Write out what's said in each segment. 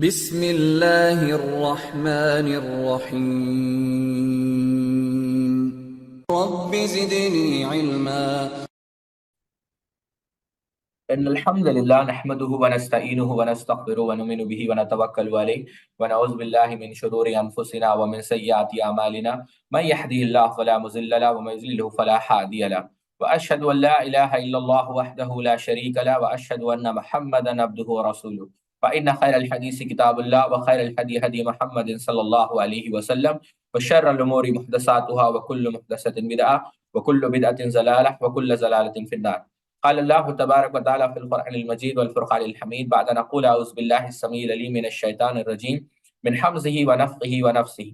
بسم اللہ الرحمن الرحیم رب زدنی علما إن الحمد لله نحمده ونستعينه ونستغفره ونؤمن به ونتوكل عليه ونعوذ بالله من شرور أنفسنا ومن سيئات أعمالنا من يهده الله فلا مضل له ومن يضلل فلا هادي له وأشهد أن لا إله إلا الله وحده لا شريك له وأشهد أن محمدا عبده ورسوله فإن خير الحديث كتاب الله وخير الهدي هدي محمد صلى الله عليه وسلم وشر الأمور محدثاتها وكل محدثة بدعة وكل بدعة ضلالة وكل ضلالة في النار. قال الله تبارك وتعالى في القرآن المجيد والفرقان الحميد بعد أن أقول أعوذ بالله السميع العليم من الشيطان الرجيم من حمزه ونفخه ونفسه.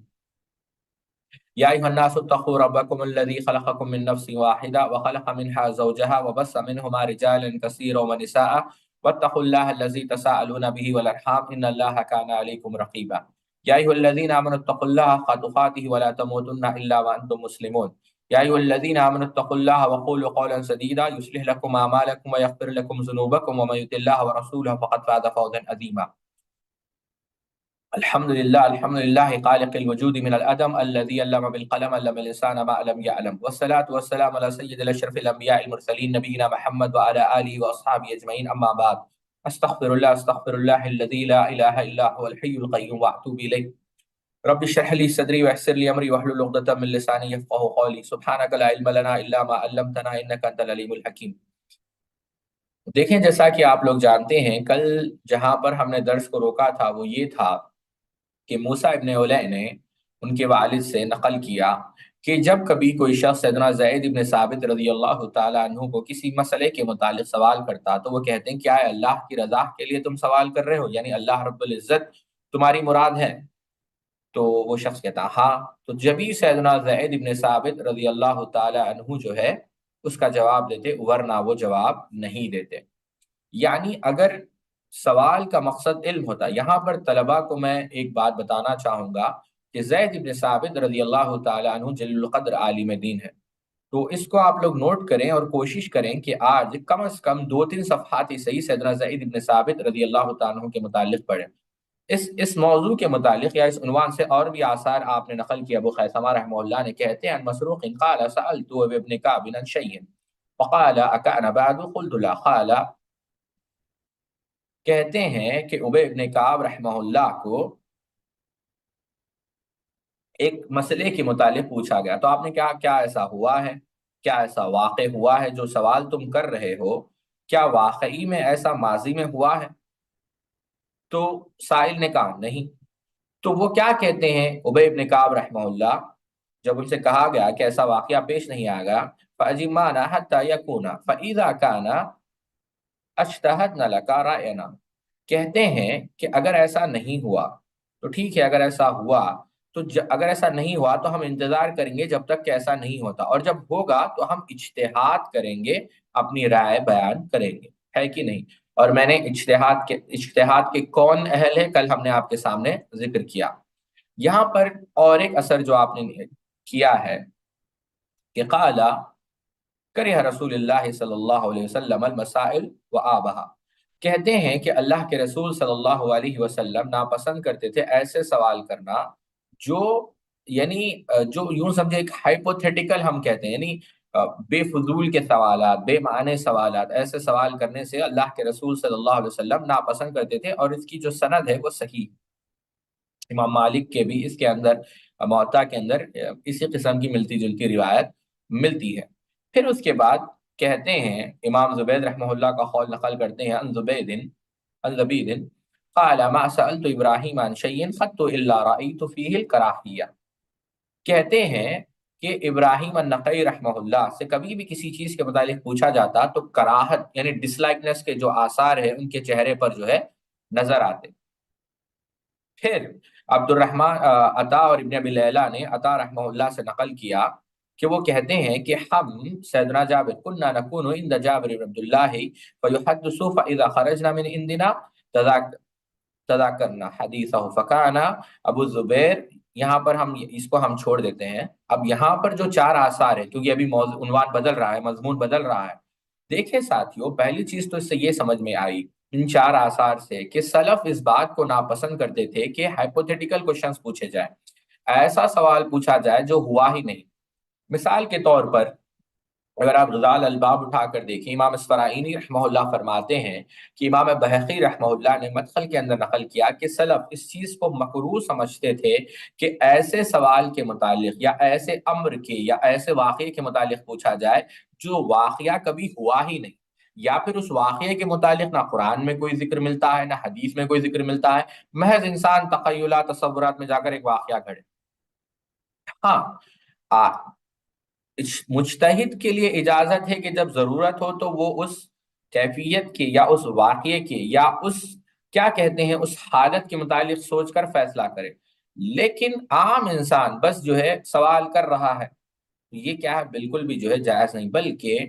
يا أيها الناس اتقوا ربكم الذي خلقكم من نفس واحدة وخلق منها زوجها وبث منهما رجالا كثيرا ونساء واتقوا الله الذي تساءلون به والأرحام إن الله كان عليكم رقيبا. يا أيها الذين آمنوا اتقوا الله حق تقاته ولا تموتن إلا وأنتم مسلمون. يا أيها الذين آمنوا اتقوا الله وقولوا قولا سديدا يصلح لكم أعمالكم ويغفر لكم ذنوبكم ومن يطع الله ورسوله فقد فاز فوزا عظيما. الحمد لله خالق الوجود من العدم الذي علم بالقلم علم الإنسان ما لم يعلم والصلاة والسلام على سيد الأشرف الأنبياء المرسلين نبينا محمد وعلى آله وأصحابه أجمعين أما بعد. أستغفر الله الذي لا إله إلا هو الحي القيوم وأتوب إليه. رب اشرح لي صدري ويسر لي أمري واحلل عقدة من لساني يفقهوا قولي سبحانك لا علم لنا إلا ما علمتنا إنك أنت العليم الحكيم. دیکھیں جیسا کہ آپ لوگ جانتے ہیں کل جہاں پر ہم نے درس کو روکا تھا وہ یہ تھا کہ موسیٰ ابن علیہ نے ان کے والد سے نقل کیا کہ جب کبھی کوئی شخص سیدنا زید ابن ثابت رضی اللہ تعالیٰ عنہ کو کسی مسئلے کے متعلق سوال کرتا تو وہ کہتے ہیں کیا ہے اللہ کی رضا کے لیے تم سوال کر رہے ہو، یعنی اللہ رب العزت تمہاری مراد ہے؟ تو وہ شخص کہتا ہاں. تو جبھی سیدنا زید ابن ثابت رضی اللہ تعالیٰ عنہ جو ہے اس کا جواب دیتے، ورنہ وہ جواب نہیں دیتے. یعنی اگر سوال کا مقصد علم ہوتا، یہاں پر طلباء کو میں ایک بات بتانا چاہوں گا کہ زید ابن ثابت رضی اللہ تعالیٰ عنہ جلیل القدر عالم دین ہے، تو اس کو آپ لوگ نوٹ کریں اور کوشش کریں کہ آج کم از کم 2-3 صفحات ہی صحیح سیدنا زید ابن ثابت رضی اللہ تعالیٰ عنہ کے متعلق پڑھیں. اس موضوع کے متعلق یا اس عنوان سے اور بھی آثار آپ نے نقل کیا. ابو خیثمہ رحمہ اللہ نے کہتے ہیں مسروق قال سألت ابن کعب عن شیء فقال اکان بعد قلت لا. قال کہتے ہیں کہ ابی ابن کعب رحمہ اللہ کو ایک مسئلے کے متعلق پوچھا گیا تو آپ نے کہا کیا ایسا ہوا ہے، کیا ایسا واقع ہوا ہے جو سوال تم کر رہے ہو، کیا واقعی میں ایسا ماضی میں ہوا ہے؟ تو سائل نے کہا نہیں. تو وہ کیا کہتے ہیں ابی ابن کعب رحمہ اللہ، جب ان سے کہا گیا کہ ایسا واقعہ پیش نہیں آ گیا فَأَجِمَّانَا حَتَّى يَكُونَ فَإِذَا كَانَ اجتہدنا لَكَ رَأَيْنَا. کہتے ہیں کہ اگر ایسا نہیں ہوا تو ٹھیک ہے، اگر ایسا ہوا تو اگر ایسا نہیں ہوا تو ہم انتظار کریں گے جب تک کہ ایسا نہیں ہوتا، اور جب ہوگا تو ہم اجتہاد کریں گے، اپنی رائے بیان کریں گے، ہے کہ نہیں؟ اور میں نے اجتہاد کے کون اہل ہے کل ہم نے آپ کے سامنے ذکر کیا. یہاں پر اور ایک اثر جو آپ نے کیا ہے کہ قال کرہ رسول اللہ صلی اللہ علیہ وسلم المسائل وآبہا. کہتے ہیں کہ اللہ کے رسول صلی اللہ علیہ وسلم ناپسند کرتے تھے ایسے سوال کرنا جو یعنی جو یوں سمجھے ایک ہائپوتھیٹیکل ہم کہتے ہیں، یعنی بے فضول کے سوالات، بے معنی سوالات، ایسے سوال کرنے سے اللہ کے رسول صلی اللہ علیہ وسلم ناپسند کرتے تھے. اور اس کی جو سند ہے وہ صحیح، امام مالک کے بھی اس کے اندر موطا کے اندر اسی قسم کی ملتی جلتی روایت ملتی ہے. پھر اس کے بعد کہتے ہیں امام زبید رحمہ اللہ کا قول نقل کرتے ہیں عن زبید قال ما سألت ابراہیم عن شیء خط الا رأیت فیہ الکراہیہ. کہتے ہیں کہ ابراہیم النخعی رحمہ اللہ سے کبھی بھی کسی چیز کے متعلق پوچھا جاتا تو کراہت یعنی ڈس لائکنس کے جو آثار ہیں ان کے چہرے پر جو ہے نظر آتے. پھر عبد الرحمن عطا اور ابن ابی لیلہ نے عطا رحمہ اللہ سے نقل کیا کہ وہ کہتے ہیں کہ ہم سیدنا جابر کننا نکون عند جابر بن عبد اللہ فیحدث فاذا خرجنا من عندنا تذاکرنا حدیثہ فکانا ابو زبیر. یہاں پر ہم اس کو ہم چھوڑ دیتے ہیں. اب یہاں پر جو 4 آثار ہیں کیونکہ ابھی عنوان بدل رہا ہے، مضمون بدل رہا ہے. دیکھیں ساتھیوں، پہلی چیز تو اس سے یہ سمجھ میں آئی ان چار آثار سے کہ سلف اس بات کو ناپسند کرتے تھے کہ ہائپوتھیٹیکل کوشچنز پوچھے جائیں، ایسا سوال پوچھا جائے جو ہوا ہی نہیں۔ مثال کے طور پر اگر آپ غزال الباب اٹھا کر دیکھیں، امام اسفرائینی رحمہ اللہ فرماتے ہیں کہ امام بہقی رحمہ اللہ نے مدخل کے اندر نقل کیا کہ سلف اس چیز کو مکروہ سمجھتے تھے کہ ایسے سوال کے متعلق یا ایسے امر کے یا ایسے واقعے کے متعلق پوچھا جائے جو واقعہ کبھی ہوا ہی نہیں، یا پھر اس واقعے کے متعلق نہ قرآن میں کوئی ذکر ملتا ہے نہ حدیث میں کوئی ذکر ملتا ہے، محض انسان تخیلات تصورات میں جا کر ایک واقعہ گھڑے۔ ہاں، مجتہد کے لیے اجازت ہے کہ جب ضرورت ہو تو وہ اس کیفیت کے یا اس واقعے کے یا اس کیا کہتے ہیں اس حالت کے متعلق سوچ کر فیصلہ کرے، لیکن عام انسان بس جو ہے سوال کر رہا ہے، یہ کیا ہے، بالکل بھی جو ہے جائز نہیں۔ بلکہ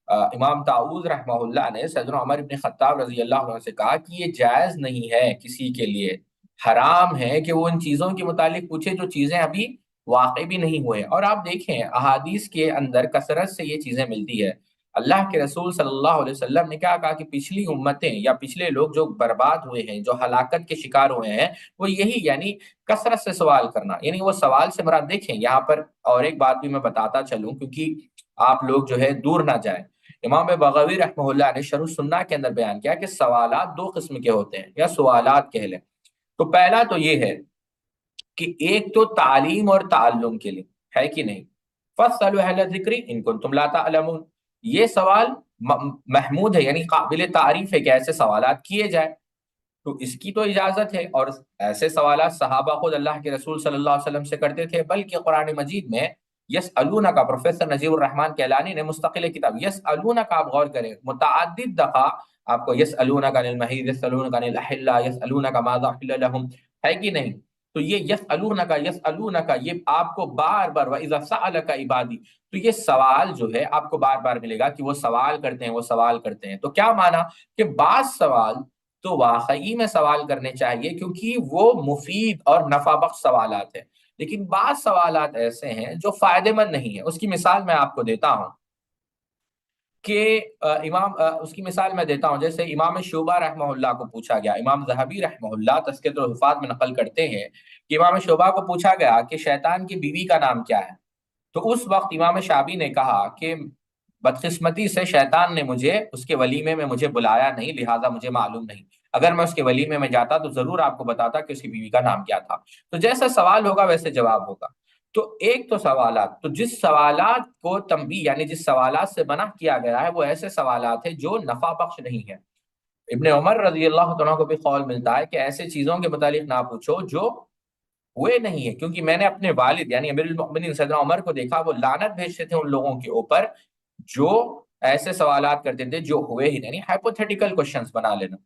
امام طاؤوس رحمہ اللہ نے سیدنا عمر بن خطاب رضی اللہ عنہ سے کہا کہ یہ جائز نہیں ہے کسی کے لیے، حرام ہے کہ وہ ان چیزوں کے متعلق پوچھے جو چیزیں ابھی واقع بھی نہیں ہوئے۔ اور آپ دیکھیں احادیث کے اندر کثرت سے یہ چیزیں ملتی ہے۔ اللہ کے رسول صلی اللہ علیہ وسلم نے کیا کہا کہ پچھلی امتیں یا پچھلے لوگ جو برباد ہوئے ہیں، جو ہلاکت کے شکار ہوئے ہیں، وہ یہی یعنی کثرت سے سوال کرنا، یعنی وہ سوال سے مراد دیکھیں یہاں پر اور ایک بات بھی میں بتاتا چلوں کیونکہ آپ لوگ جو ہے دور نہ جائیں۔ امام بغوی رحمہ اللہ نے شرح السنہ کے اندر بیان کیا کہ سوالات دو قسم کے ہوتے ہیں یا سوالات کہہ لیں۔ تو پہلا تو یہ ہے کہ ایک تو تعلیم اور تعلم کے لیے ہے کہ نہیں، فَاسْأَلُوا أَهْلَ الذِّكْرِ إِن كُنتُمْ لَا تَعْلَمُونَ، یہ سوال محمود ہے یعنی قابل تعریف ہے کہ ایسے سوالات کیے جائیں، تو اس کی تو اجازت ہے۔ اور ایسے سوالات صحابہ خود اللہ کے رسول صلی اللہ علیہ وسلم سے کرتے تھے، بلکہ قرآن مجید میں یسألونک، پروفیسر نجیب الرحمن کیلانی نے مستقل کتاب یسألونک، آپ غور کریں متعدد دفعہ آپ کو یسألونک عن المحیض، یسألونک عن الاحلہ، یسألونک ماذا احل لهم، ہے کہ نہیں؟ تو یہ یسألونک یسألونک یہ آپ کو بار بار وَإِذَا سَأَلَكَ عِبَادِي، تو یہ سوال جو ہے آپ کو بار بار ملے گا کہ وہ سوال کرتے ہیں، وہ سوال کرتے ہیں۔ تو کیا مانا کہ بعض سوال تو واقعی میں سوال کرنے چاہیے کیونکہ وہ مفید اور نفع بخش سوالات ہیں، لیکن بعض سوالات ایسے ہیں جو فائدے مند نہیں ہیں۔ اس کی مثال میں آپ کو دیتا ہوں کہ اس کی مثال میں دیتا ہوں، جیسے امام شعبہ رحمہ اللہ کو پوچھا گیا، امام ذہبی رحمہ اللہ تذکرۃ الحفاظ میں نقل کرتے ہیں کہ امام شعبہ کو پوچھا گیا کہ شیطان کی بیوی کا نام کیا ہے، تو اس وقت امام شعبی نے کہا کہ بدقسمتی سے شیطان نے مجھے اس کے ولیمے میں مجھے بلایا نہیں، لہٰذا مجھے معلوم نہیں، اگر میں اس کے ولیمے میں جاتا تو ضرور آپ کو بتاتا کہ اس کی بیوی کا نام کیا تھا۔ تو جیسا سوال ہوگا ویسے جواب ہوگا۔ تو ایک تو سوالات، تو جس سوالات کو تنبیہ یعنی جس سوالات سے منع کیا گیا ہے وہ ایسے سوالات ہیں جو نفع بخش نہیں ہے۔ ابن عمر رضی اللہ تعالیٰ کو بھی قول ملتا ہے کہ ایسے چیزوں کے متعلق نہ پوچھو جو ہوئے نہیں ہے، کیونکہ میں نے اپنے والد یعنی امیر المؤمنین سیدنا عمر کو دیکھا وہ لعنت بھیجتے تھے ان لوگوں کے اوپر جو ایسے سوالات کرتے تھے جو ہوئے ہی نہیں، یعنی ہائپوتھیٹیکل کوشچنز بنا لینا۔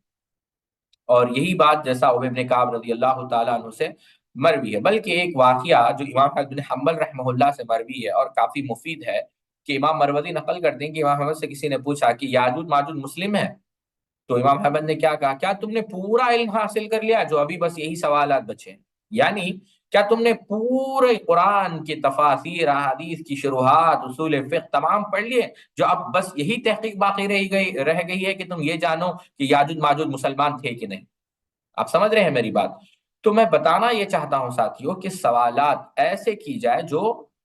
اور یہی بات جیسا ابی بن کعب رضی اللہ تعالیٰ عنہ سے مروی ہے، بلکہ ایک واقعہ جو امام احمد بن حنبل رحمہ اللہ سے مروی ہے اور کافی مفید ہے کہ امام مروزی نقل کرتے ہیں کہ امام احمد سے کسی نے پوچھا کہ یاجوج ماجوج مسلم ہے، تو امام احمد نے کیا کہا، کیا تم نے پورا علم حاصل کر لیا جو ابھی بس یہی سوالات بچے ہیں؟ یعنی کیا تم نے پورے قرآن کی تفاسیر، احادیث کی شروحات، اصول فقہ تمام پڑھ لیے جو اب بس یہی تحقیق باقی رہ گئی ہے کہ تم یہ جانو کہ یاجوج ماجوج مسلمان تھے کہ نہیں؟ آپ سمجھ رہے ہیں میری بات؟ تو میں بتانا یہ چاہتا ہوں ساتھیوں کہ سوالات ایسے کی جائے جو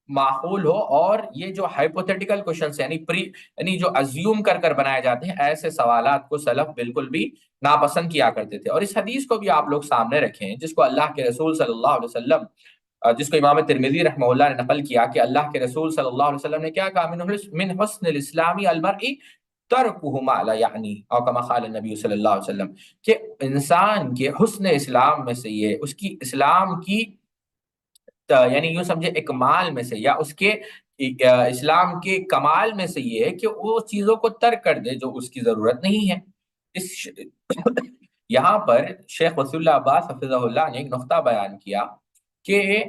معقول ہو، اور یہ جو ہائپوتھیٹیکل کوشچنس یعنی جو ازیوم کر کر بنائے جاتے ہیں، ایسے سوالات کو سلف بالکل بھی ناپسند کیا کرتے تھے۔ اور اس حدیث کو بھی آپ لوگ سامنے رکھیں جس کو اللہ کے رسول صلی اللہ علیہ وسلم جس کو امام ترمذی رحمہ اللہ نے نقل کیا کہ اللہ کے رسول صلی اللہ علیہ وسلم نے کیا کہا، من حسن الاسلام المرء ترکہ ما لا یعنی، اور کما قال النبی صلی اللہ علیہ وسلم، کہ انسان کے حسن اسلام میں سے یہ اس کی اسلام کی یعنی یوں سمجھے اکمال میں سے یا اس کے اسلام کے کمال میں سے یہ ہے کہ وہ چیزوں کو ترک کر دے جو اس کی ضرورت نہیں ہے۔ اس یہاں پر شیخ وصول اللہ عباس حفظہ اللہ نے ایک نقطہ بیان کیا کہ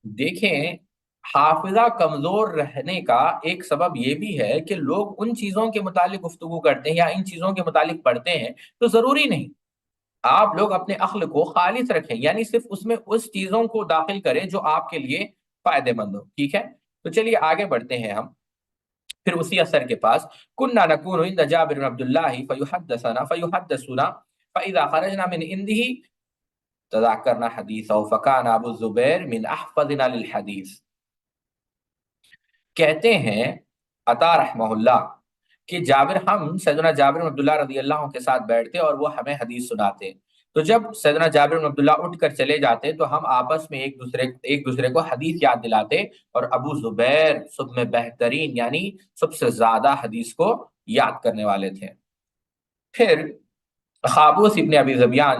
دیکھیں حافظہ کمزور رہنے کا ایک سبب یہ بھی ہے کہ لوگ ان چیزوں کے متعلق گفتگو کرتے ہیں یا ان چیزوں کے متعلق پڑھتے ہیں، تو ضروری نہیں آپ لوگ اپنے عقل کو خالص رکھیں، یعنی صرف اس میں اس چیزوں کو داخل کریں جو آپ کے لیے فائدے مند ہو، ٹھیک ہے؟ تو چلیے آگے بڑھتے ہیں ہم۔ پھر اسی اثر کے پاس کننا نکون عند جابر بن عبد اللہ فیحدثنا فاذا خرجنا من عنده تذاکرنا حدیثہ فکان ابو الزبیر من احفظنا للحدیث. کہتے ہیں عطا رحمہ اللہ کہ ہم سیدنا جابر بن عبداللہ رضی اللہ عنہ کے ساتھ بیٹھتے اور وہ ہمیں حدیث سناتے. تو جب سیدنا جابر بن عبداللہ اٹھ کر چلے جاتے تو ہم آپس میں ایک دوسرے کو حدیث یاد دلاتے، اور ابو زبیر سب میں بہترین یعنی سب سے زیادہ حدیث کو یاد کرنے والے تھے. پھر قابوس ابن ابی ذبیان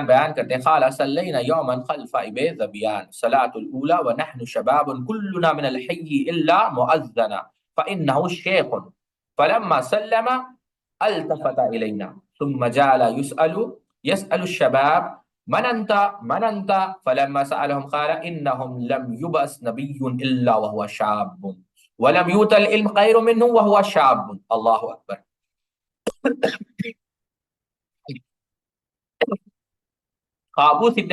بیان کرتے ہیں قال صلینا یوما خلف ابی ذبیان صلاۃ الاولی ونحن شباب كلنا من الحي الا مؤذنا فانه شيخ فلما سلم التفت الينا ثم جعل يسأل الشباب من انت فلما سألهم قال انهم لم يبعث نبي الا وهو شاب ولم يؤت العلم خير منه وهو شاب. اللہ اکبر. قابوس ابن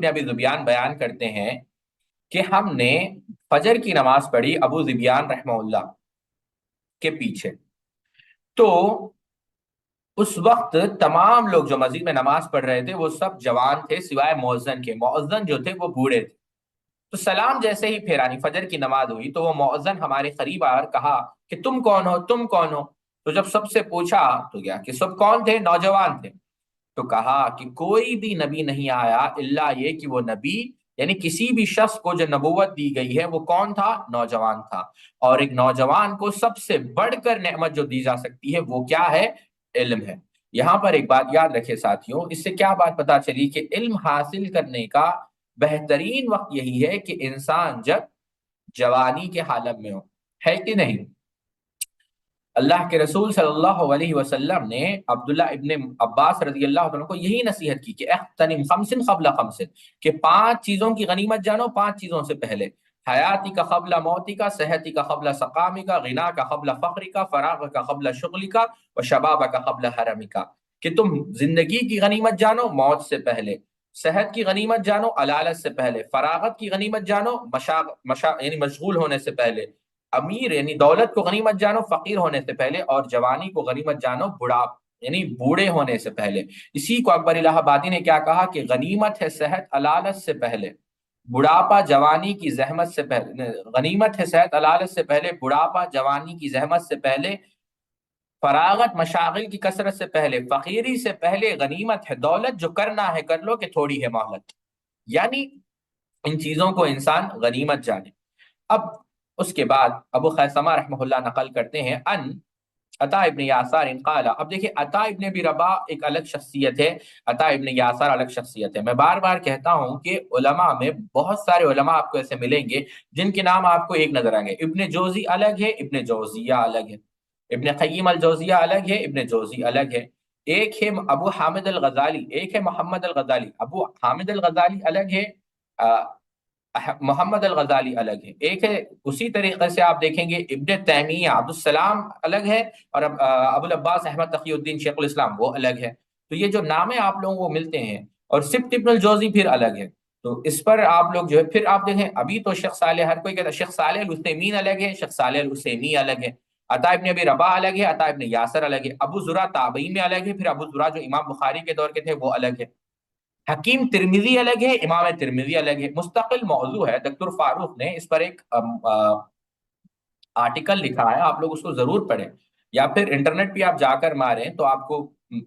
ابی ذبیان بیان کرتے ہیں کہ ہم نے فجر کی نماز پڑھی ابو ذبیان رحمہ اللہ کے پیچھے. تو اس وقت تمام لوگ جو مسجد میں نماز پڑھ رہے تھے وہ سب جوان تھے سوائے مؤذن کے. مؤذن جو تھے وہ بوڑھے تھے. تو سلام جیسے ہی پھیرانی فجر کی نماز ہوئی تو وہ مؤذن ہمارے قریب آ کر کہا کہ تم کون ہو تم کون ہو. تو جب سب سے پوچھا تو کیا کہ سب کون تھے؟ نوجوان تھے. تو کہا کہ کوئی بھی نبی نہیں آیا الا یہ کہ وہ نبی یعنی کسی بھی شخص کو جو نبوت دی گئی ہے وہ کون تھا؟ نوجوان تھا. اور ایک نوجوان کو سب سے بڑھ کر نعمت جو دی جا سکتی ہے وہ کیا ہے؟ علم ہے. یہاں پر ایک بات یاد رکھے ساتھیوں، اس سے کیا بات پتا چلی کہ علم حاصل کرنے کا بہترین وقت یہی ہے کہ انسان جب جوانی کے حالت میں ہو، ہے کہ نہیں؟ اللہ کے رسول صلی اللہ علیہ وسلم نے عبداللہ ابن عباس رضی اللہ عنہ کو یہی نصیحت کی کہ اغتنم خمس قبل خمس، کہ 5 چیزوں کی غنیمت جانو 5 چیزوں سے پہلے. حیاتی کا قبل موتی کا، صحتی کا قبل سقامی کا، غنا کا قبل فقری کا، فراغ کا قبل شغلی کا، و شباب کا قبل حرمی کا. کہ تم زندگی کی غنیمت جانو موت سے پہلے، صحت کی غنیمت جانو علالت سے پہلے، فراغت کی غنیمت جانو یعنی مشغول ہونے سے پہلے، امیر یعنی دولت کو غنیمت جانو فقیر ہونے سے پہلے، اور جوانی کو غنیمت جانو یعنی بوڑھے ہونے سے پہلے. اسی کو اکبر الہ آبادی نے کیا کہا کہ غنیمت ہے صحت علالت سے پہلے، بڑھاپا جوانی کی زحمت سے پہلے. غنیمت ہے صحت علالت سے پہلے، بڑھاپا جوانی کی زحمت سے پہلے، فراغت مشاغل کی کثرت سے پہلے، فقیری سے پہلے غنیمت ہے دولت، جو کرنا ہے کر لو کہ تھوڑی ہے مہلت. یعنی ان چیزوں کو انسان غنیمت جانے. اب اس کے بعد ابو خیثمہ رحمہ اللہ نقل کرتے ہیں ان عطا ابن یاسار قال. اب دیکھیں عطا ابن ابی رباح ایک الگ شخصیت ہے، عطا ابن یاسار الگ شخصیت ہے. میں بار بار کہتا ہوں کہ علماء میں بہت سارے علماء آپ کو ایسے ملیں گے جن کے نام آپ کو ایک نظر آئیں گے. ابن جوزی الگ ہے، ابن جوزیہ الگ ہے، ابن قیم الجوزیہ الگ ہے، ابن جوزی الگ ہے. ایک ہے ابو حامد الغزالی، ایک ہے محمد الغزالی. ابو حامد الغزالی الگ ہے، محمد الغزالی الگ ہے. ایک ہے اسی طریقے سے آپ دیکھیں گے ابن تیمیہ عبد السلام الگ ہے، اور ابو العباس احمد تقی الدین شیخ الاسلام وہ الگ ہے. تو یہ جو نام آپ لوگوں کو ملتے ہیں، اور سبت ابن الجوزی پھر الگ ہے. تو اس پر آپ لوگ جو ہے پھر آپ دیکھیں ابھی تو شیخ صالح ہر کوئی کہتا ہے، شیخ صالح العثیمین الگ ہے، شیخ صالح العثیمی الگ ہے. عطا ابن ابی رباح الگ ہے، عطا ابن یاسر الگ ہے. ابو زرع تابعی میں الگ ہے، پھر ابو زرع جو امام بخاری کے دور کے تھے وہ الگ ہے. حکیم ترمذی الگ ہے، امام ترمذی الگ ہے. مستقل موضوع ہے، دکتر فاروق نے اس پر ایک آرٹیکل لکھا ہے، آپ لوگ اس کو ضرور پڑھیں، یا پھر انٹرنیٹ پہ آپ جا کر ماریں تو آپ کو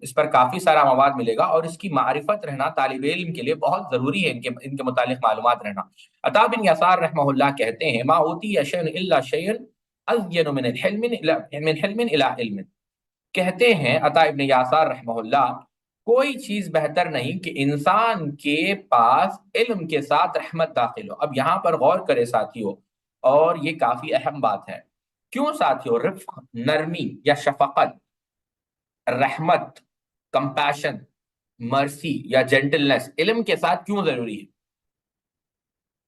اس پر کافی سارا مواد ملے گا. اور اس کی معرفت رہنا طالب علم کے لیے بہت ضروری ہے، ان کے متعلق معلومات رہنا. عطا بن یسار رحمہ اللہ کہتے ہیں ما اوتی شیء الا شیء ازین من حلم الی علم. کہتے ہیں عطا ابن یسار رحمہ اللہ کوئی چیز بہتر نہیں کہ انسان کے پاس علم کے ساتھ رحمت داخل ہو. اب یہاں پر غور کرے ساتھیوں، اور یہ کافی اہم بات ہے. کیوں ساتھیوں؟ رفق، نرمی یا شفقت، رحمت، کمپیشن، مرسی یا جینٹلنس علم کے ساتھ کیوں ضروری ہے؟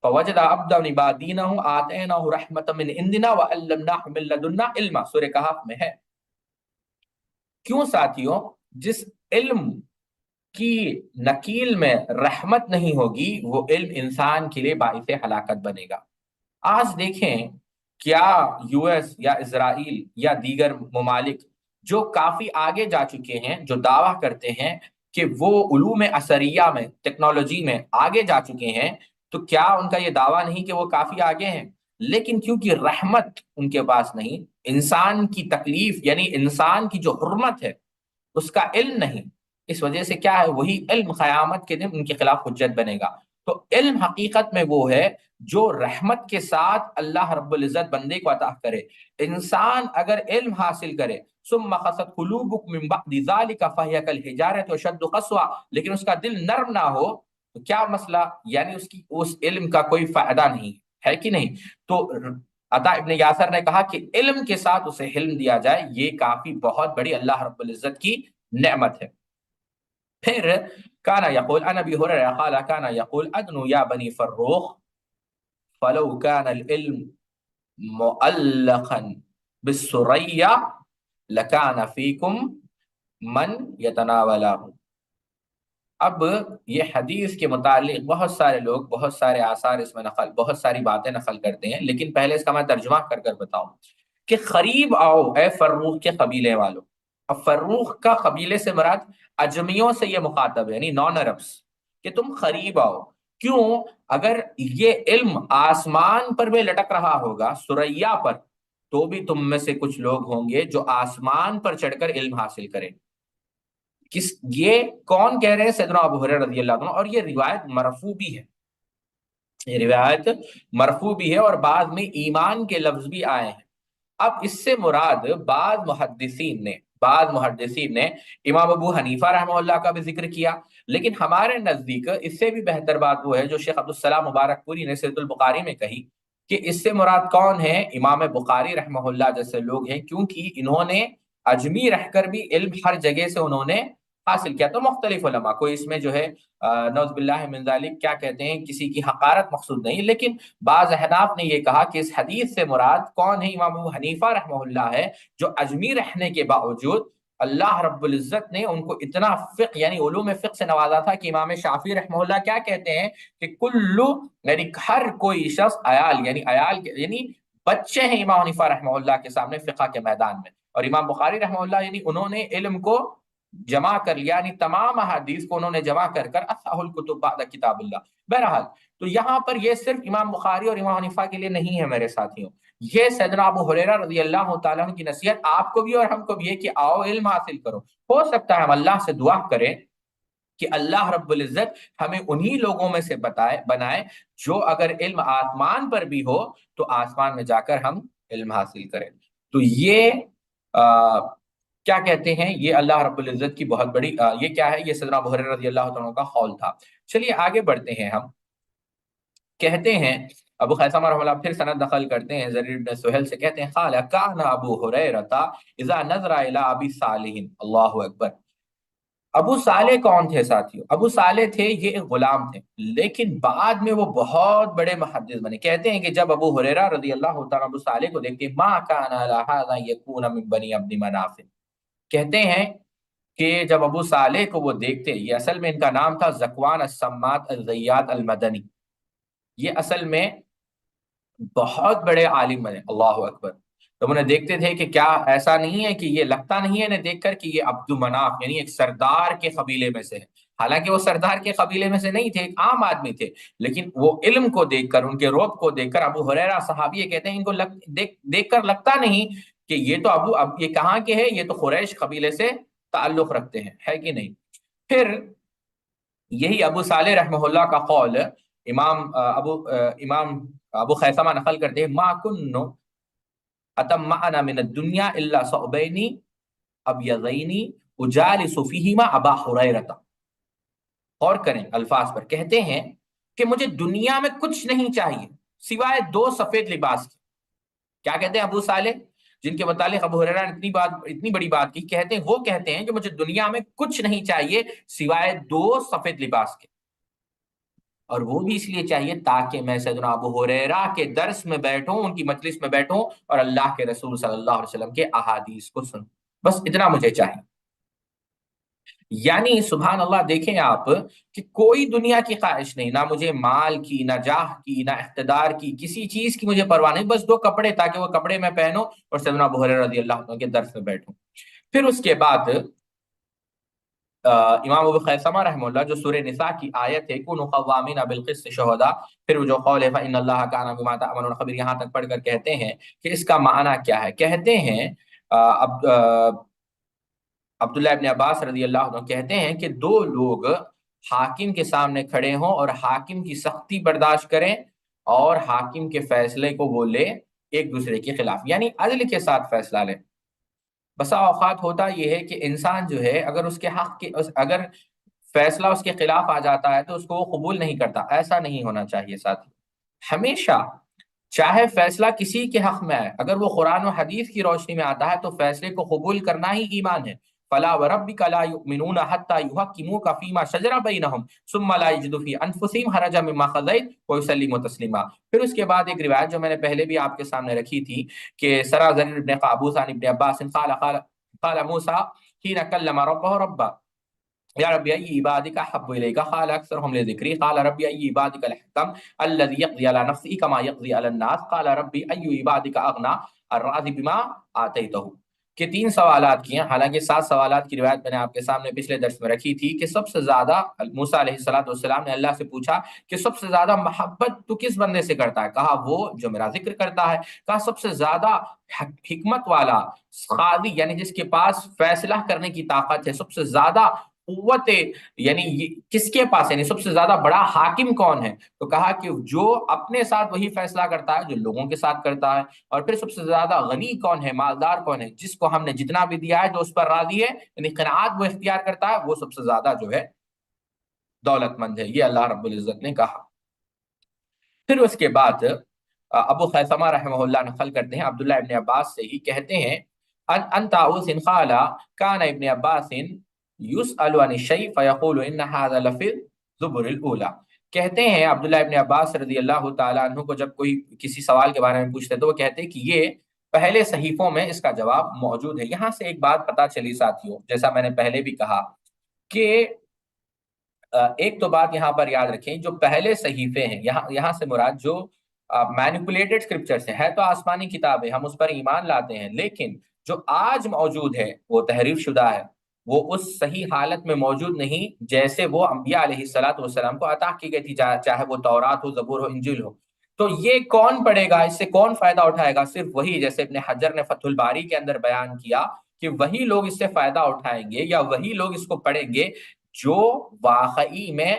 فَوَجَدَ عَبْدًا عِبَادِينَهُ آتَيْنَاهُ رَحْمَةً مِّنْ عِندِنَا وَعَلَّمْنَاهُ مِن لَّدُنَّا عِلْمًا. سورہ کہف میں ہے. کیوں ساتھیوں؟ جس علم کی نکیل میں رحمت نہیں ہوگی وہ علم انسان کے لیے باعث ہلاکت بنے گا. آج دیکھیں کیا یو ایس یا اسرائیل یا دیگر ممالک جو کافی آگے جا چکے ہیں، جو دعویٰ کرتے ہیں کہ وہ علوم اثریہ میں، ٹیکنالوجی میں آگے جا چکے ہیں، تو کیا ان کا یہ دعویٰ نہیں کہ وہ کافی آگے ہیں؟ لیکن کیونکہ رحمت ان کے پاس نہیں، انسان کی تکلیف یعنی انسان کی جو حرمت ہے اس کا علم نہیں، اس وجہ سے کیا ہے، وہی علم قیامت کے دن ان کے خلاف حجت بنے گا۔ تو علم حقیقت میں وہ ہے جو رحمت کے ساتھ اللہ رب العزت بندے کو عطا کرے۔ انسان اگر علم حاصل کرے، ثم قست قلوبکم من بعد ذلک فہی کالحجارۃ اشد قسوہ، لیکن اس کا دل نرم نہ ہو تو کیا مسئلہ، یعنی اس علم کا کوئی فائدہ نہیں ہے کہ نہیں؟ تو عطا ابن یاسر نے کہا کہ علم کے ساتھ اسے علم دیا جائے، یہ کافی بہت بڑی اللہ رب العزت کی نعمت ہے۔ پھر کانا یقول عن ابی ہریرہ قال کانا یقول ادنو یا بنی فروخ فلو كان العلم معلقا بالسریا لكان فيكم من يتناوله۔ اب یہ حدیث کے متعلق بہت سارے لوگ بہت سارے آثار اس میں نقل، بہت ساری باتیں نقل کرتے ہیں، لیکن پہلے اس کا میں ترجمہ کر کر بتاؤں کہ قریب آؤ اے فروخ کے قبیلے والوں۔ اب فروخ کا قبیلے سے مراد اجمیوں سے یہ مخاطب ہے، یعنی نان عربس، کہ تم قریب آؤ۔ کیوں؟ اگر یہ علم آسمان پر بھی لٹک رہا ہوگا، سریا پر، تو بھی تم میں سے کچھ لوگ ہوں گے جو آسمان پر چڑھ کر علم حاصل کریں۔ یہ کون کہہ رہے ہیں؟ سیدنا ابو ہریرہ رضی اللہ عنہ، اور یہ روایت مرفوع بھی ہے، یہ روایت مرفوع بھی ہے، اور بعد میں ایمان کے لفظ بھی آئے ہیں۔ اب اس سے مراد بعض محدثین نے امام ابو حنیفہ رحمہ اللہ کا بھی ذکر کیا، لیکن ہمارے نزدیک اس سے بھی بہتر بات وہ ہے جو شیخ عبدالسلام مبارک پوری نے سیرۃ البخاری میں کہی، کہ اس سے مراد کون ہے؟ امام بخاری رحمہ اللہ جیسے لوگ ہیں، کیونکہ انہوں نے اجمی رہ کر بھی علم ہر جگہ سے انہوں نے حاصل کیا۔ تو مختلف علماء، کوئی اس میں جو ہے نعوذ باللہ من ذالک کیا کہتے ہیں، کسی کی حقارت مقصود نہیں، لیکن بعض احناف نے یہ کہا کہ اس حدیث سے مراد کون ہے؟ امام ابو حنیفہ رحمہ اللہ ہے، جو اجمی رہنے کے باوجود اللہ رب العزت نے ان کو اتنا فقہ یعنی علوم فقہ سے نوازا تھا کہ امام شافعی رحمہ اللہ کیا کہتے ہیں کہ کلو یعنی ہر کوئی شخص عیال یعنی بچے ہیں امام حنیفہ رحمہ اللہ کے سامنے فقہ کے میدان میں، اور امام بخاری رحمہ اللہ یعنی انہوں نے علم کو جمع کر لیا، یعنی تمام احادیث کو انہوں نے جمع کر اصح الکتب بعد کتاب اللہ۔ بہرحال تو یہاں پر یہ صرف امام بخاری اور امام حنیفہ کے لیے نہیں ہے میرے ساتھیوں، یہ سیدنا ابو ہریرہ رضی اللہ تعالیٰ عنہ کی نصیحت آپ کو بھی اور ہم کو بھی ہے کہ آؤ علم حاصل کرو۔ ہو سکتا ہے ہم اللہ سے دعا کریں کہ اللہ رب العزت ہمیں انہی لوگوں میں سے بنائے جو اگر علم آسمان پر بھی ہو تو آسمان میں جا کر ہم علم حاصل کریں۔ تو یہ کیا کہتے ہیں، یہ اللہ رب العزت کی بہت بڑی یہ کیا ہے، یہ سیدنا ابو ہریرہ رضی اللہ تعالیٰ عنہ کا قول تھا۔ چلیے آگے بڑھتے ہیں، ہم کہتے ہیں ابو خیثمہ رحمہ اللہ پھر سند نقل کرتے ہیں زریر بن سہیل سے، کہتے ہیں قال کان ابو ہریرہ اذا نظر الى ابی صالح، اللہ اکبر۔ ابو صالح کون تھے ساتھیوں؟ ابو صالح تھے یہ ایک غلام تھے، لیکن بعد میں وہ بہت بڑے محدث بنے۔ کہتے ہیں کہ جب ابو ہریرہ رضی اللہ تعالیٰ ابو صالح کو دیکھتے ما کان علی ھذا یکون من بنی عبد مناف، کہتے ہیں کہ جب ابو صالح کو وہ دیکھتے، یہ اصل میں ان کا نام تھا ذکوان السمات الزیات المدنی، یہ اصل میں بہت بڑے عالم بنے، اللہ اکبر۔ تو انہیں دیکھتے تھے کہ کیا ایسا نہیں ہے کہ یہ لگتا نہیں ہے انہیں دیکھ کر کہ یہ عبد مناف یعنی ایک سردار کے قبیلے میں سے ہے، حالانکہ وہ سردار کے قبیلے میں سے نہیں تھے، ایک عام آدمی تھے، لیکن وہ علم کو دیکھ کر، ان کے رعب کو دیکھ کر، ابو ہریرہ صحابی کہتے ہیں ان کو دیکھ کر لگتا نہیں کہ یہ تو اب یہ کہاں کے ہے، یہ تو قریش قبیلے سے تعلق رکھتے ہیں، ہے کہ نہیں؟ پھر یہی ابو صالح رحمہ اللہ کا قول امام ابو خیثمہ نقل کرتے ہیں ما کنو اتم معنا من الدنیا الا ثوبین ابیضین اجالس فیہما ابا ہریرہ۔ غور کریں الفاظ پر، کہتے ہیں کہ مجھے دنیا میں کچھ نہیں چاہیے سوائے دو سفید لباس کے۔ کیا کہتے ہیں ابو صالح جن کے متعلق ابو ہریرہ نے اتنی بڑی بات کی؟ کہتے ہیں، وہ کہتے ہیں کہ مجھے دنیا میں کچھ نہیں چاہیے سوائے دو سفید لباس کے، اور وہ بھی اس لیے چاہیے تاکہ میں سیدنا ابو ہریرہ کے درس میں بیٹھوں، ان کی مجلس میں بیٹھوں اور اللہ کے رسول صلی اللہ علیہ وسلم کے احادیث کو سنوں، بس اتنا مجھے چاہیے۔ یعنی سبحان اللہ، دیکھیں آپ کہ کوئی دنیا کی خواہش نہیں، نہ مجھے مال کی، نہ جاہ کی، نہ اقتدار کی، کسی چیز کی مجھے پرواہ نہیں، بس دو کپڑے تاکہ وہ کپڑے میں پہنوں اور سیدنا ابو ہریرہ رضی اللہ عنہ کے درس میں بیٹھوں۔ پھر اس کے بعد امام ابو خیثمہ رحمہ اللہ جو سورہ نساء کی آیت ہے کونوا قوامین بالقسط شہداء، پھر وہ جو قول ہے فإن اللہ کان بما تعملون خبیر، یہاں تک پڑھ کر کہتے ہیں کہ اس کا معنی کیا ہے۔ کہتے ہیں عبداللہ ابن عباس رضی اللہ عنہ کہتے ہیں کہ دو لوگ حاکم کے سامنے کھڑے ہوں اور حاکم کی سختی برداشت کریں اور حاکم کے فیصلے کو وہ لے ایک دوسرے کے خلاف، یعنی عدل کے ساتھ فیصلہ لیں۔ بسا اوقات ہوتا یہ ہے کہ انسان جو ہے اگر اس کے حق کے اگر فیصلہ اس کے خلاف آ جاتا ہے تو اس کو وہ قبول نہیں کرتا، ایسا نہیں ہونا چاہیے ساتھی۔ ہمیشہ چاہے فیصلہ کسی کے حق میں آئے، اگر وہ قرآن و حدیث کی روشنی میں آتا ہے تو فیصلے کو قبول کرنا ہی ایمان ہے۔ فلا وربک لا یؤمنون حتی یحکموک فیما شجر بینہم ثم لا یجدوا فی انفسہم حرجا مما قضیت ویسلموا تسلیما۔ پھر اس کے بعد ایک روایت جو میں نے پہلے بھی آپ کے سامنے رکھی تھی کہ سرا زریر ابن قابوس عن ابن عباس قال موسیٰ حین کلم ربہ ربا یا ربی ای عبادک احب الیک قال اکثرهم لذکری قال ربی ای عبادک الحکم الذی یقضی علی نفسه کما یقضی علی الناس قال ربی ای عبادک اغنا الراضی بما آتیتہ۔ کہ تین سوالات کیے ہیں، حالانکہ 7 سوالات کی روایت میں نے آپ کے سامنے پچھلے درس میں رکھی تھی کہ سب سے زیادہ موسیٰ علیہ السلام نے اللہ سے پوچھا کہ سب سے زیادہ محبت تو کس بندے سے کرتا ہے؟ کہا وہ جو میرا ذکر کرتا ہے۔ کہا سب سے زیادہ حکمت والا قاضی، یعنی جس کے پاس فیصلہ کرنے کی طاقت ہے، سب سے زیادہ قوت، یعنی کس کے پاس، یعنی سب سے زیادہ بڑا حاکم کون ہے؟ تو کہا کہ جو اپنے ساتھ وہی فیصلہ کرتا ہے جو لوگوں کے ساتھ کرتا ہے۔ اور پھر سب سے زیادہ غنی کون ہے، مالدار کون ہے؟ جس کو ہم نے جتنا بھی دیا ہے جو اس پر راضی ہے، یعنی قناعت وہ اختیار کرتا ہے، وہ سب سے زیادہ جو ہے دولت مند ہے، یہ اللہ رب العزت نے کہا۔ پھر اس کے بعد ابو خیثمہ رحمہ اللہ نقل کرتے ہیں عبداللہ ابن عباس سے ہی، کہتے ہیں ان طاؤوس قال کان ابن عباس یسأل عن الشیء فیقول ان هذا لفی الزبر الاولی۔ کہتے ہیں عبداللہ ابن عباس رضی اللہ تعالیٰ عنہ کو جب کوئی کسی سوال کے بارے میں پوچھتے تو وہ کہتے کہ یہ پہلے صحیفوں میں اس کا جواب موجود ہے۔ یہاں سے ایک بات پتہ چلی ساتھیوں، جیسا میں نے پہلے بھی کہا کہ ایک تو بات یہاں پر یاد رکھیں، جو پہلے صحیفے ہیں، یہاں سے مراد جو مینیپولیٹڈ اسکرپچرز ہیں تو آسمانی کتاب ہے، ہم اس پر ایمان لاتے ہیں، لیکن جو آج موجود ہے وہ تحریف شدہ ہے، وہ اس صحیح حالت میں موجود نہیں جیسے وہ انبیاء علیہ السلام کو عطا کی گئی تھی، چاہے وہ تورات ہو، زبور ہو، انجیل ہو۔ تو یہ کون پڑھے گا، اس سے کون فائدہ اٹھائے گا؟ صرف وہی، جیسے ابن حجر نے فتح الباری کے اندر بیان کیا کہ وہی لوگ اس سے فائدہ اٹھائیں گے یا وہی لوگ اس کو پڑھیں گے جو واقعی میں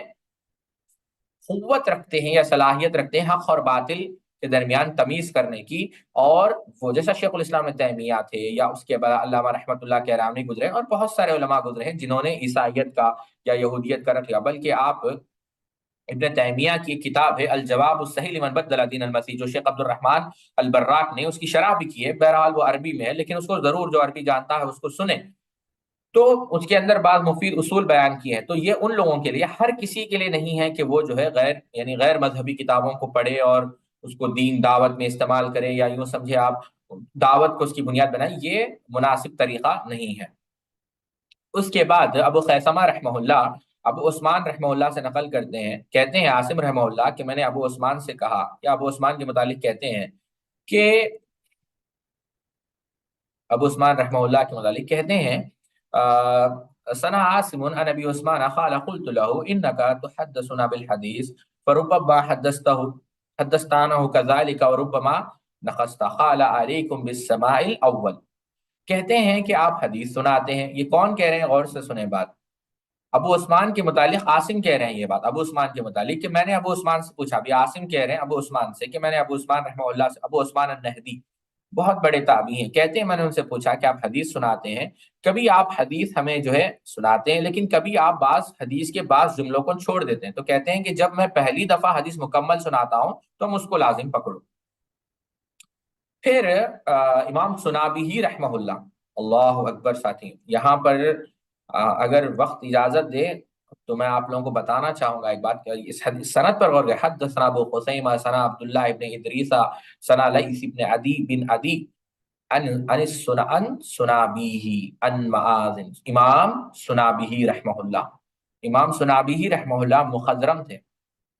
قوت رکھتے ہیں یا صلاحیت رکھتے ہیں حق اور باطل کے درمیان تمیز کرنے کی۔ اور وہ جیسا شیخ الاسلام ابن تیمیہ تھے یا اس کے بعد علامہ رحمۃ اللہ کے رامنی گزرے اور بہت سارے علماء گزرے ہیں جنہوں نے عیسائیت کا یا یہودیت کا رکھ لیا، بلکہ آپ ابن تیمیہ کی کتاب ہے الجواب الصحیح لمن بدل دین المسیح جو شیخ عبد الرحمن البراق نے اس کی شرح بھی کی ہے، بہرحال وہ عربی میں ہے لیکن اس کو ضرور جو عربی جانتا ہے اس کو سنیں، تو اس کے اندر بعض مفید اصول بیان کیے ہیں۔ تو یہ ان لوگوں کے لیے، ہر کسی کے لیے نہیں ہے کہ وہ جو ہے غیر مذہبی کتابوں کو پڑھے اور اس کو دین دعوت میں استعمال کرے، یا یوں سمجھے آپ دعوت کو اس کی بنیاد بنائیں، یہ مناسب طریقہ نہیں ہے۔ اس کے بعد ابو خیثمہ رحمہ اللہ ابو عثمان رحمہ اللہ سے نقل کرتے ہیں، کہتے ہیں عاصم رحمہ اللہ کہ میں نے ابو عثمان سے کہا، یا ابو عثمان کے متعلق کہتے ہیں کہ ابو عثمان رحمہ اللہ کے متعلق کہتے ہیں سنا عاصم عن ابی عثمان قال قلت له انك تحدثنا بالحديث فربما حدثتانه كذلك وربما نقصت قال عليكم بالسماع الاول۔ کہتے ہیں کہ آپ حدیث سناتے ہیں، یہ کون کہہ رہے ہیں؟ غور سے سنیں بات، ابو عثمان کے متعلق عاصم کہہ رہے ہیں یہ بات ابو عثمان کے متعلق کہ میں نے ابو عثمان سے پوچھا، ابھی عاصم کہہ رہے ہیں ابو عثمان سے کہ میں نے ابو عثمان رحمہ اللہ سے، ابو عثمان النہدی بہت بڑے تابعی ہیں، کہتے ہیں میں نے ان سے پوچھا کہ آپ حدیث سناتے ہیں، کبھی آپ حدیث ہمیں جو ہے سناتے ہیں لیکن کبھی آپ بعض حدیث کے بعض جملوں کو چھوڑ دیتے ہیں، تو کہتے ہیں کہ جب میں پہلی دفعہ حدیث مکمل سناتا ہوں تو ہم اس کو لازم پکڑو۔ پھر امام سنابی ہی رحمہ اللہ، اللہ اکبر ساتھی، یہاں پر اگر وقت اجازت دے تو میں آپ لوگوں کو بتانا چاہوں گا ایک بات، کہ اس سند پر غور کریں، حدثنا ابو خصیمہ ثنا عبداللہ ابن ادریسہ ثنا لیث ابن عدی بن عدی ان سنابیہی ان معاذ، امام سنابیہی رحمہ اللہ، امام سنابیہی رحمہ اللہ مخضرم تھے۔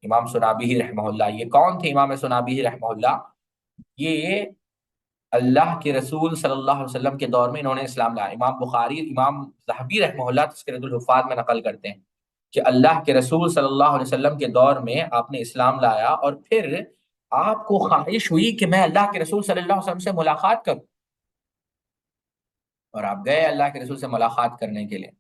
امام سنابیہی رحمہ اللہ، یہ کون تھے امام سنابیہی رحمہ اللہ؟ یہ اللہ کے رسول صلی اللہ علیہ وسلم کے دور میں انہوں نے اسلام لایا۔ امام بخاری، امام ذہبی رحمہ اللہ تذکرۃ الحفاظ میں نقل کرتے ہیں کہ اللہ کے رسول صلی اللہ علیہ وسلم کے دور میں آپ نے اسلام لایا، اور پھر آپ کو خواہش ہوئی کہ میں اللہ کے رسول صلی اللہ علیہ وسلم سے ملاقات کروں، اور آپ گئے اللہ کے رسول سے ملاقات کرنے کے لیے۔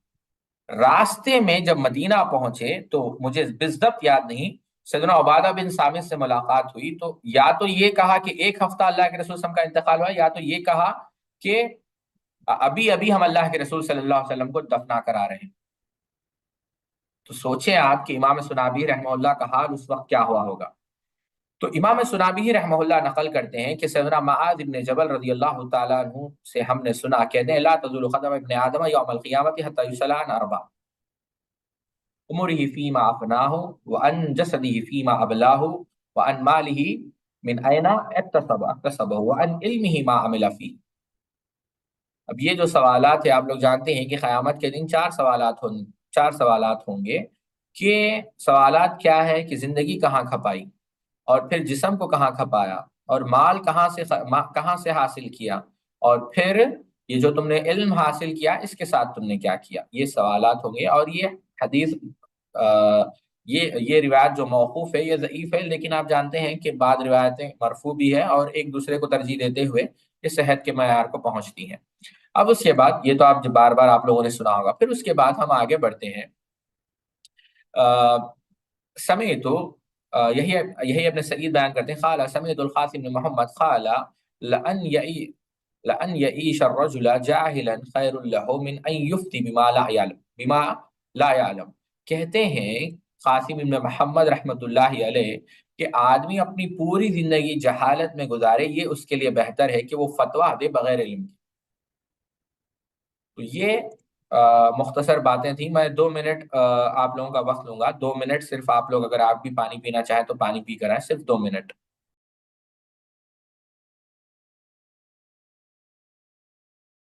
راستے میں جب مدینہ پہنچے تو مجھے بالضبط یاد نہیں، سیدنا عبادہ بن صامت سے ملاقات ہوئی، تو یا تو یہ کہا کہ ایک ہفتہ اللہ کے رسول صلی اللہ علیہ وسلم کا انتقال ہوا، یا تو یہ کہا کہ ابھی ابھی ہم اللہ کے رسول صلی اللہ علیہ وسلم کو دفنا کرا رہے ہیں۔ تو سوچیں آپ کہ امام سنابی رحمہ اللہ کا حال اس وقت کیا ہوا ہوگا۔ تو امام سنابی رحمہ اللہ نقل کرتے ہیں کہ سیدنا معاذ بن جبل رضی اللہ تعالیٰ عنہ سے ہم نے سنا، کہتے ہیں لا تزول قدم ابن آدم یوم القیامت حتی یسأل عن اربع امره فيما افناه وعن جسده فيما ابلاه وعن ماله من اين اكتسبه وعن علمه ما عمل فيه۔ اب یہ جو سوالات ہیں، آپ لوگ جانتے ہیں کہ قیامت کے دن چار سوالات ہوں گے، کہ سوالات کیا ہے کہ زندگی کہاں کھپائی، اور پھر جسم کو کہاں کھپایا، اور مال کہاں سے حاصل کیا، اور پھر یہ جو تم نے علم حاصل کیا اس کے ساتھ تم نے کیا کیا۔ یہ سوالات ہوں گے، اور یہ حدیث یہ روایت جو موقوف ہے یہ ضعیف ہے، لیکن آپ جانتے ہیں کہ بعض روایتیں مرفوع بھی ہے اور ایک دوسرے کو ترجیح دیتے ہوئے یہ صحت کے معیار کو پہنچتی ہیں۔ اب اس کے بعد یہ تو آپ بار بار آپ لوگوں نے سنا ہوگا، پھر اس کے بعد ہم آگے بڑھتے ہیں۔ سمیت یہی ابن سعید بیان کرتے ہیں، قال سمیت القاسم بن محمد قال لأن يعيش الرجل جاهلا خير له من أن يفتي بما لا يعلم۔ کہتے ہیں قاسم بن محمد رحمۃ اللہ علیہ کہ آدمی اپنی پوری زندگی جہالت میں گزارے، یہ اس کے لیے بہتر ہے کہ وہ فتویٰ دے بغیر علم کے۔ تو یہ مختصر باتیں تھیں۔ میں 2 منٹ آپ لوگوں کا وقت لوں گا، 2 منٹ صرف۔ آپ لوگ اگر آپ بھی پانی پینا چاہیں تو پانی پی کر آئیں، صرف 2 منٹ۔